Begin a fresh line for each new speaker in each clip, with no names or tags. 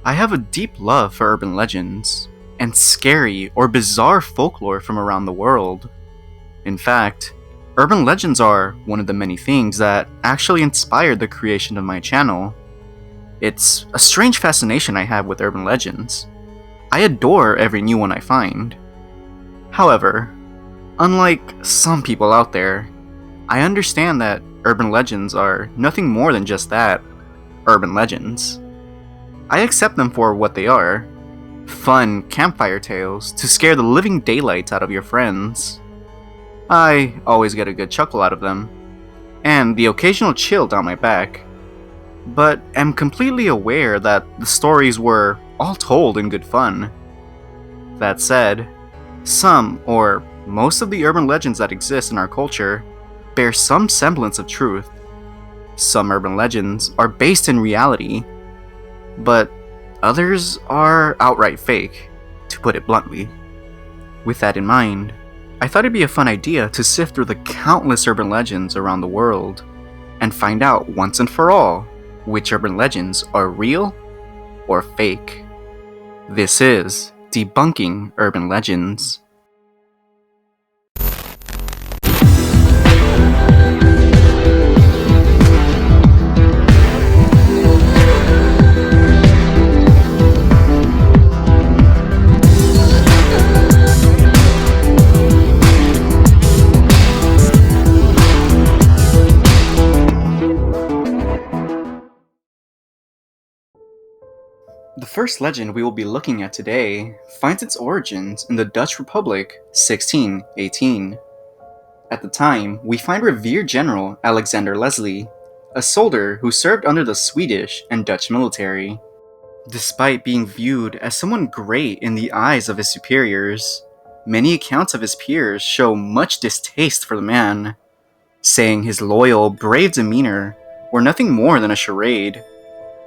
I have a deep love for urban legends, and scary or bizarre folklore from around the world. In fact, urban legends are one of the many things that actually inspired the creation of my channel. It's a strange fascination I have with urban legends. I adore every new one I find. However, unlike some people out there, I understand that urban legends are nothing more than just that, urban legends. I accept them for what they are, fun campfire tales to scare the living daylights out of your friends. I always get a good chuckle out of them, and the occasional chill down my back, but am completely aware that the stories were all told in good fun. That said, some or most of the urban legends that exist in our culture bear some semblance of truth. Some urban legends are based in reality, but others are outright fake, to put it bluntly. With that in mind, I thought it'd be a fun idea to sift through the countless urban legends around the world and find out once and for all which urban legends are real or fake. This is Debunking Urban Legends. The first legend we will be looking at today finds its origins in the Dutch Republic, 1618. At the time, we find revered General Alexander Leslie, a soldier who served under the Swedish and Dutch military. Despite being viewed as someone great in the eyes of his superiors, many accounts of his peers show much distaste for the man, saying his loyal, brave demeanor were nothing more than a charade.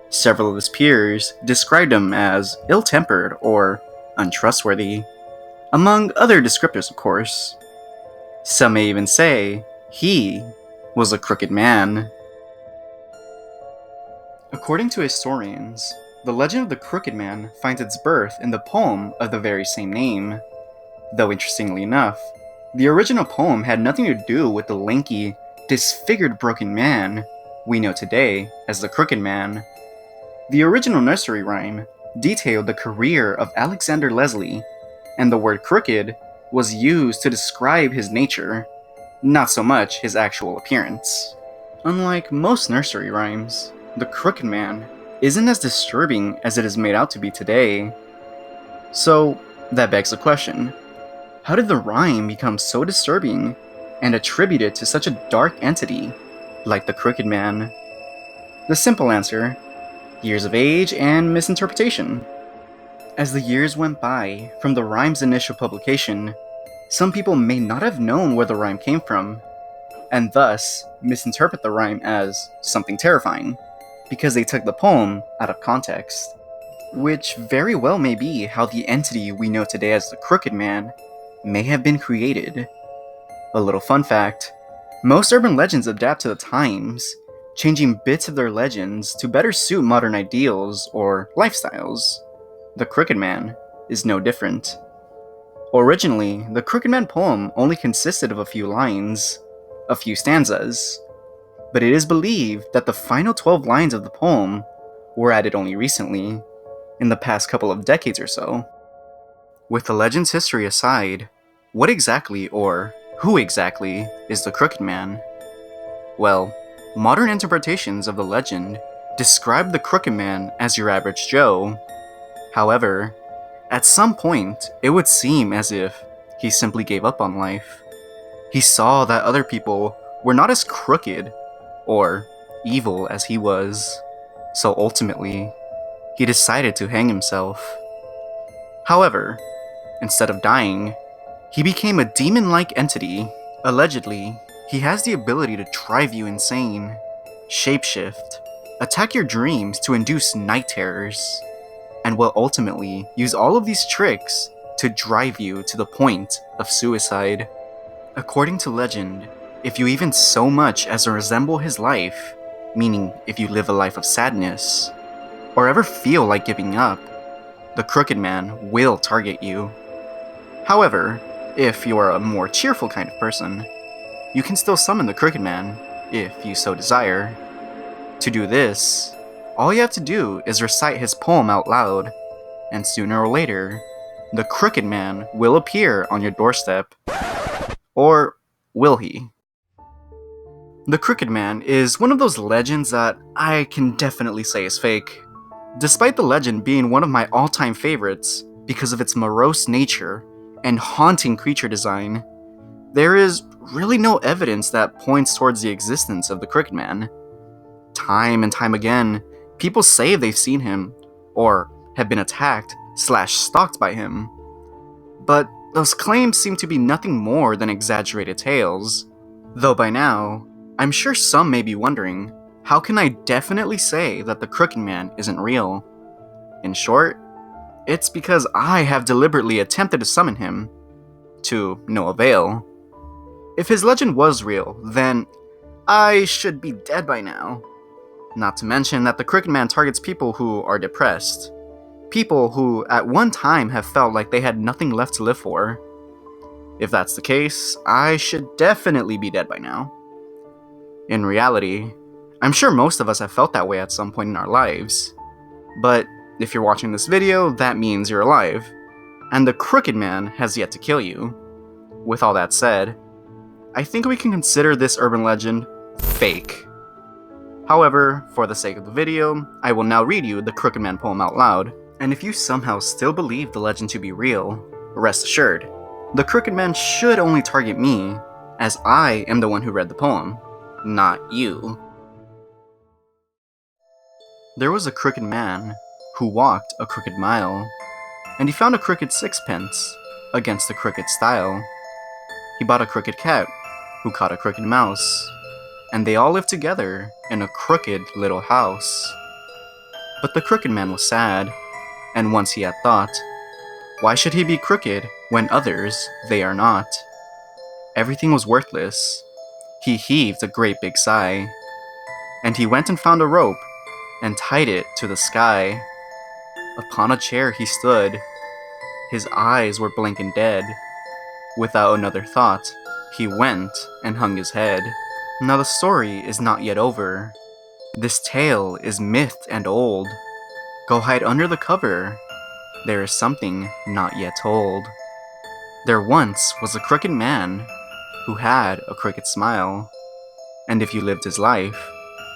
Several of his peers described him as ill-tempered or untrustworthy, among other descriptors, of course. Some may even say he was a crooked man. According to historians, the legend of the Crooked Man finds its birth in the poem of the very same name. Though interestingly enough, the original poem had nothing to do with the lanky, disfigured broken man we know today as the Crooked Man. The original nursery rhyme detailed the career of Alexander Leslie, and the word crooked was used to describe his nature, not so much his actual appearance. Unlike most nursery rhymes, the Crooked Man isn't as disturbing as it is made out to be today. So, that begs the question, how did the rhyme become so disturbing and attributed to such a dark entity like the Crooked Man? The simple answer: years of age and misinterpretation. As the years went by from the rhyme's initial publication, some people may not have known where the rhyme came from, and thus misinterpret the rhyme as something terrifying, because they took the poem out of context. Which very well may be how the entity we know today as the Crooked Man may have been created. A little fun fact: most urban legends adapt to the times, changing bits of their legends to better suit modern ideals or lifestyles. The Crooked Man is no different. Originally, the Crooked Man poem only consisted of a few lines, a few stanzas, but it is believed that the final 12 lines of the poem were added only recently, in the past couple of decades or so. With the legend's history aside, what exactly or who exactly is the Crooked Man? Well, modern interpretations of the legend describe the Crooked Man as your average Joe. However, at some point, it would seem as if he simply gave up on life. He saw that other people were not as crooked or evil as he was, so ultimately, he decided to hang himself. However, instead of dying, he became a demon-like entity. Allegedly, he has the ability to drive you insane, shapeshift, attack your dreams to induce night terrors, and will ultimately use all of these tricks to drive you to the point of suicide. According to legend, if you even so much as resemble his life, meaning if you live a life of sadness, or ever feel like giving up, the Crooked Man will target you. However, if you are a more cheerful kind of person, you can still summon the Crooked Man, if you so desire. To do this, all you have to do is recite his poem out loud, and sooner or later, the Crooked Man will appear on your doorstep. Or will he? The Crooked Man is one of those legends that I can definitely say is fake. Despite the legend being one of my all-time favorites because of its morose nature and haunting creature design, there is really no evidence that points towards the existence of the Crooked Man. Time and time again, people say they've seen him, or have been attacked/stalked by him. But those claims seem to be nothing more than exaggerated tales. Though by now, I'm sure some may be wondering, how can I definitely say that the Crooked Man isn't real? In short, it's because I have deliberately attempted to summon him, to no avail. If his legend was real, then I should be dead by now. Not to mention that the Crooked Man targets people who are depressed. People who at one time have felt like they had nothing left to live for. If that's the case, I should definitely be dead by now. In reality, I'm sure most of us have felt that way at some point in our lives. But if you're watching this video, that means you're alive, and the Crooked Man has yet to kill you. With all that said, I think we can consider this urban legend fake. However, for the sake of the video, I will now read you the Crooked Man poem out loud, and if you somehow still believe the legend to be real, rest assured, the Crooked Man should only target me, as I am the one who read the poem, not you. There was a crooked man who walked a crooked mile, and he found a crooked sixpence against a crooked stile. He bought a crooked cat who caught a crooked mouse, and they all lived together in a crooked little house. But the Crooked Man was sad, and once he had thought, why should he be crooked when others, they are not? Everything was worthless. He heaved a great big sigh, and he went and found a rope and tied it to the sky. Upon a chair he stood. His eyes were blank and dead. Without another thought, he went and hung his head. Now the story is not yet over. This tale is myth and old. Go hide under the cover. There is something not yet told. There once was a crooked man who had a crooked smile, and if you lived his life,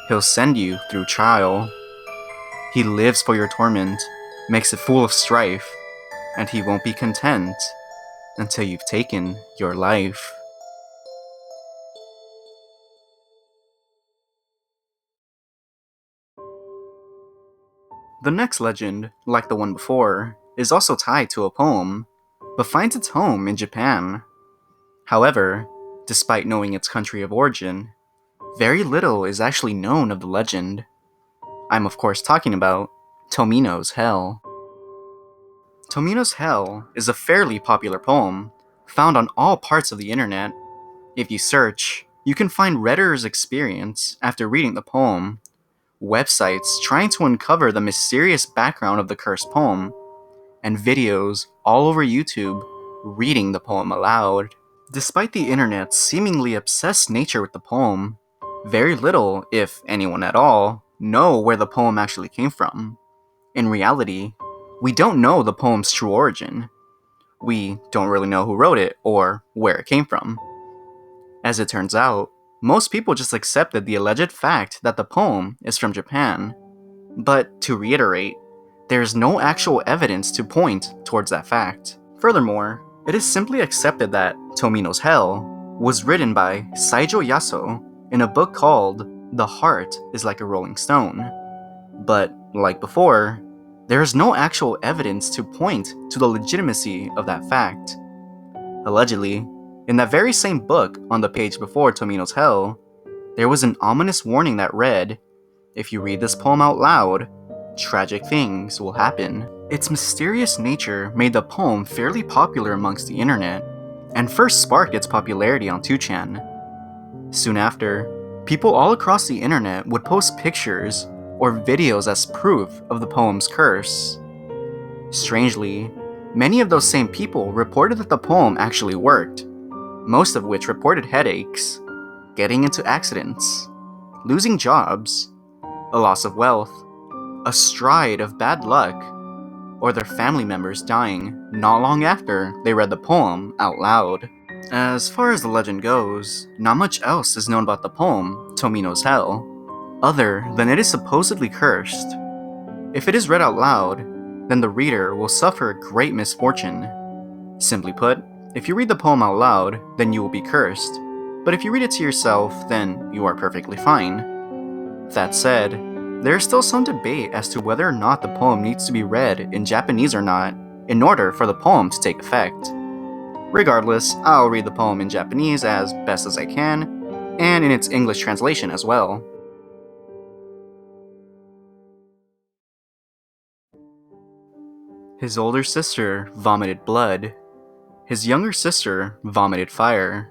he'll send you through trial. He lives for your torment, makes it full of strife, and he won't be content until you've taken your life. The next legend, like the one before, is also tied to a poem, but finds its home in Japan. However, despite knowing its country of origin, very little is actually known of the legend. I'm of course talking about Tomino's Hell. Tomino's Hell is a fairly popular poem, found on all parts of the internet. If you search, you can find Redditors' experience after reading the poem, websites trying to uncover the mysterious background of the cursed poem, and videos all over YouTube reading the poem aloud. Despite the internet's seemingly obsessed nature with the poem, very little, if anyone at all, know where the poem actually came from. In reality, we don't know the poem's true origin. We don't really know who wrote it or where it came from. As it turns out, most people just accepted the alleged fact that the poem is from Japan. But to reiterate, there is no actual evidence to point towards that fact. Furthermore, it is simply accepted that Tomino's Hell was written by Saijo Yaso in a book called The Heart is Like a Rolling Stone. But, like before, there is no actual evidence to point to the legitimacy of that fact. Allegedly, in that very same book on the page before Tomino's Hell, there was an ominous warning that read, "If you read this poem out loud, tragic things will happen." Its mysterious nature made the poem fairly popular amongst the internet, and first sparked its popularity on 2chan. Soon after, people all across the internet would post pictures or videos as proof of the poem's curse. Strangely, many of those same people reported that the poem actually worked, most of which reported headaches, getting into accidents, losing jobs, a loss of wealth, a stride of bad luck, or their family members dying not long after they read the poem out loud. As far as the legend goes, not much else is known about the poem, Tomino's Hell, other than it is supposedly cursed. If it is read out loud, then the reader will suffer great misfortune. Simply put, if you read the poem out loud, then you will be cursed, but if you read it to yourself, then you are perfectly fine. That said, there is still some debate as to whether or not the poem needs to be read in Japanese or not in order for the poem to take effect. Regardless, I'll read the poem in Japanese as best as I can, and in its English translation as well. His older sister vomited blood, his younger sister vomited fire,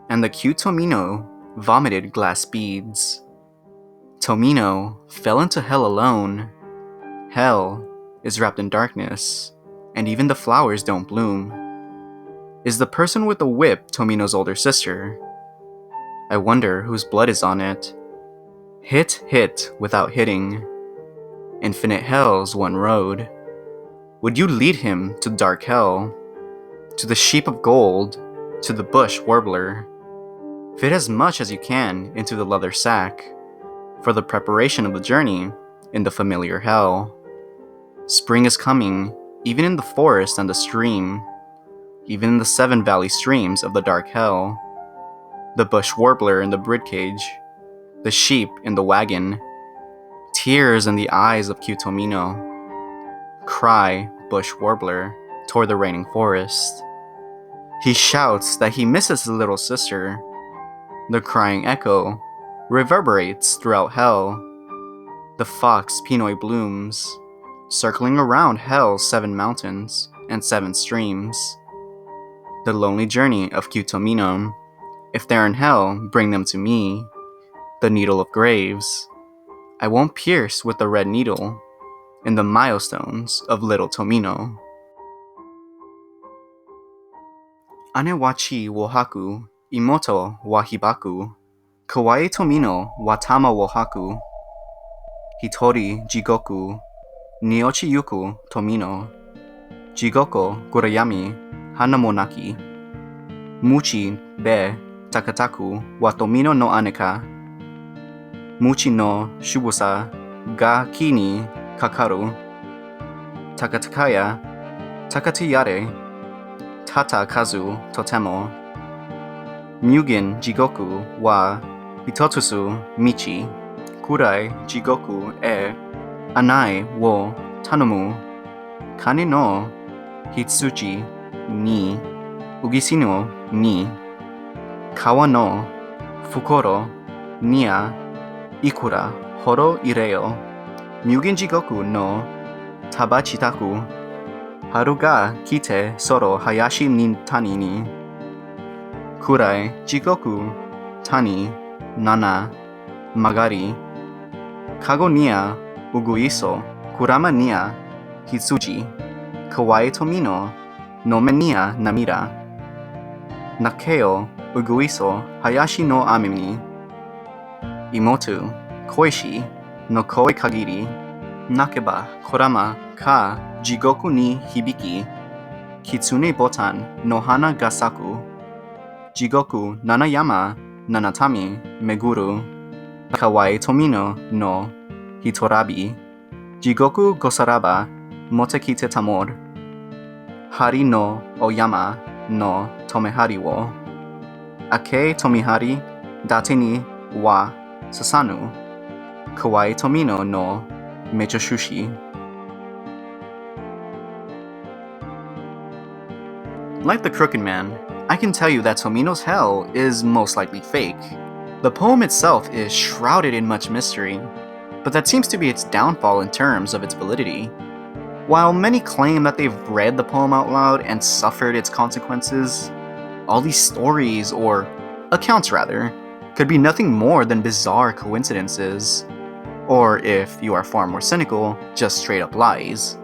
and the cute Tomino vomited glass beads. Tomino fell into hell alone. Hell is wrapped in darkness, and even the flowers don't bloom. Is the person with the whip Tomino's older sister? I wonder whose blood is on it. Hit without hitting. Infinite hell's one road. Would you lead him to dark hell? To the sheep of gold? To the bush warbler? Fit as much as you can into the leather sack, for the preparation of the journey in the familiar hell. Spring is coming, even in the forest and the stream, even in the 7 valley streams of the dark hell. The bush warbler in the birdcage, the sheep in the wagon, tears in the eyes of cute Tomino. Cry, bush warbler, toward the raining forest. He shouts that he misses his little sister. The crying echo reverberates throughout hell. The fox Pinoy blooms, circling around hell's 7 mountains and 7 streams. The lonely journey of cute Tomino. If they're in hell, bring them to me. The needle of graves. I won't pierce with the red needle in the milestones of little Tomino. Anewachi wo haku, imoto wa hibaku, kawaii Tomino wa tama wo haku, hitori jigoku, niochi yuku Tomino, jigoko gurayami hana mo naki, muchi be takataku wa Tomino no aneka, muchi no shubusa ga ki ni kakaru, takatakaya takatiyare tata kazu totemo, Mugen jigoku wa hitotsu michi, kurai jigoku anai wo tanomu, kane no hitsuchi ni ugisino ni, kawa no fukoro nia ikura horo ireo, Mugen jigoku no tabachitaku, haru ga kite soro hayashi ni tani ni, kurai jigoku tani nana magari, kago nia uguiso kurama nia hitsuji, kawaii Tomino no me nia namira, nakeo uguiso hayashi no ame ni, imotu koishi no koi kagiri, nakeba korama ka jigoku ni hibiki, kitsune botan no hana ga saku, jigoku nanayama nanatami meguru, kawaii Tomino no hitorabi, jigoku gosaraba motekite tamor, hari no oyama no tomehari wo, ake tomihari date ni wa sasanu, kawaii Tomino no mechoshushi. Like the Crooked Man, I can tell you that Tomino's Hell is most likely fake. The poem itself is shrouded in much mystery, but that seems to be its downfall in terms of its validity. While many claim that they've read the poem out loud and suffered its consequences, all these stories, or accounts rather, could be nothing more than bizarre coincidences. Or if you are far more cynical, just straight up lies.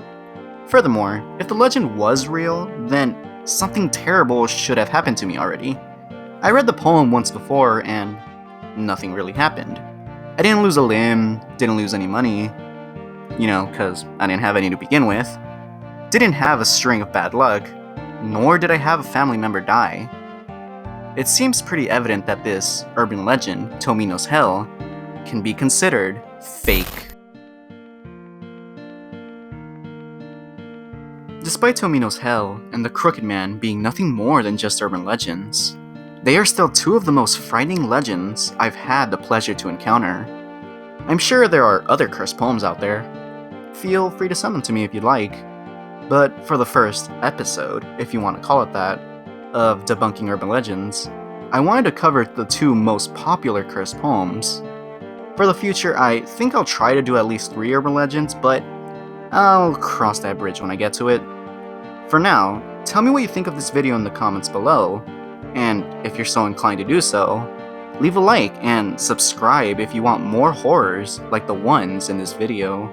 Furthermore, if the legend was real, then something terrible should have happened to me already. I read the poem once before and nothing really happened. I didn't lose a limb, didn't lose any money, because I didn't have any to begin with. Didn't have a string of bad luck, nor did I have a family member die. It seems pretty evident that this urban legend, Tomino's Hell, can be considered fake. Despite Tomino's Hell and the Crooked Man being nothing more than just urban legends, they are still two of the most frightening legends I've had the pleasure to encounter. I'm sure there are other cursed poems out there. Feel free to send them to me if you'd like. But for the first episode, if you want to call it that, of Debunking Urban Legends, I wanted to cover the two most popular cursed poems. For the future, I think I'll try to do at least 3 urban legends, but I'll cross that bridge when I get to it. For now, tell me what you think of this video in the comments below, and if you're so inclined to do so, leave a like and subscribe if you want more horrors like the ones in this video.